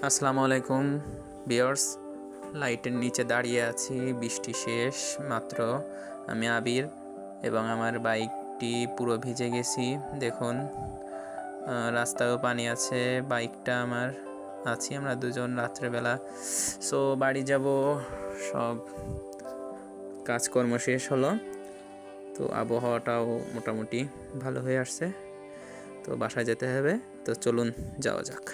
আসসালামু আলাইকুম ভিউয়ার্স। লাইটের নিচে দাঁড়িয়ে আছি, বৃষ্টি শেষ মাত্র। আমি আবির এবং আমার বাইকটি পুরো ভিজে গেছি। দেখুন, রাস্তায়ও পানি আছে, বাইকটা আমার আছি আমরা দুজন রাত্রেবেলা। সো বাড়ি যাব, সব কাজকর্ম শেষ হলো, তো আবহাওয়াটাও মোটামুটি ভালো হয়ে আসছে, তো বাসায় যেতে হবে। তো চলুন যাওয়া যাক।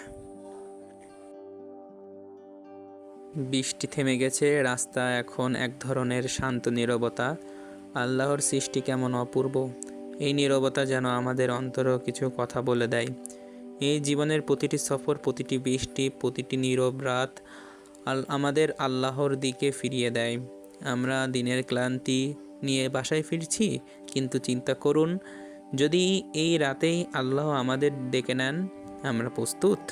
বৃষ্টি থেমে গেছে, রাস্তা এখন এক ধরনের শান্ত নীরবতা। আল্লাহর সৃষ্টি কেমন অপূর্ব! এই নীরবতা যেন আমাদের অন্তরেও কিছু কথা বলে দেয়। এই জীবনের প্রতিটি সফর, প্রতিটি বৃষ্টি, প্রতিটি নীরব রাত আমাদের আল্লাহর দিকে ফিরিয়ে দেয়। আমরা দিনের ক্লান্তি নিয়ে বাসায় ফিরছি, কিন্তু চিন্তা করুন, যদি এই রাতেই আল্লাহ আমাদের ডেকে নেন, আমরা প্রস্তুত?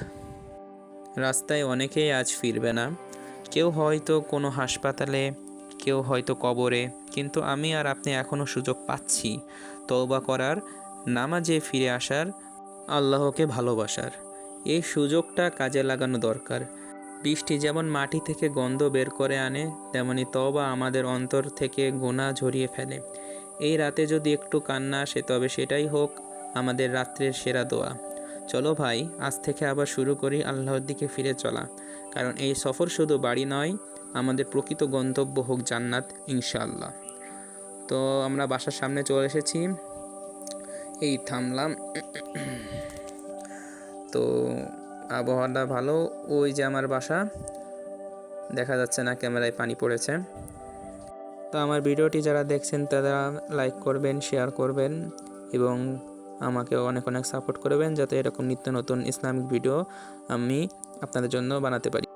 রাস্তায় অনেকেই আজ ফিরবে না, কেউ হয়তো কোনো হাসপাতালে, কেউ হয়তো কবরে, কিন্তু আমি আর আপনি এখনও সুযোগ পাচ্ছি তওবা করার, নামাজে ফিরে আসার, আল্লাহকে ভালোবাসার। এই সুযোগটা কাজে লাগানো দরকার। বৃষ্টি যেমন মাটি থেকে গন্ধ বের করে আনে, তেমনি তওবা আমাদের অন্তর থেকে গুনাহ ঝরিয়ে ফেলে। এই রাতে যদি একটু কান্না আসে, তবে সেটাই হোক আমাদের রাত্রের সেরা দোয়া। চলো ভাই, আজ থেকে আবার শুরু করি আল্লাহর দিকে ফিরে চলা, কারণ এই সফর শুধু বাড়ি নয়, আমাদের প্রকৃত গন্তব্য হোক জান্নাত, ইনশাআল্লাহ। তো আমরা বাসার সামনে চলে এসেছি, এই থামলাম। তো আবহাওয়াটা ভালো, ওই যে আমার বাসা, দেখা যাচ্ছে না, ক্যামেরায় পানি পড়েছে। তো আমার ভিডিওটি যারা দেখছেন তারা লাইক করবেন, শেয়ার করবেন এবং আমাকে অনেক অনেক সাপোর্ট করবেন, যাতে এরকম নিত্য নতুন ইসলামিক ভিডিও আমি আপনাদের জন্য বানাতে পারি।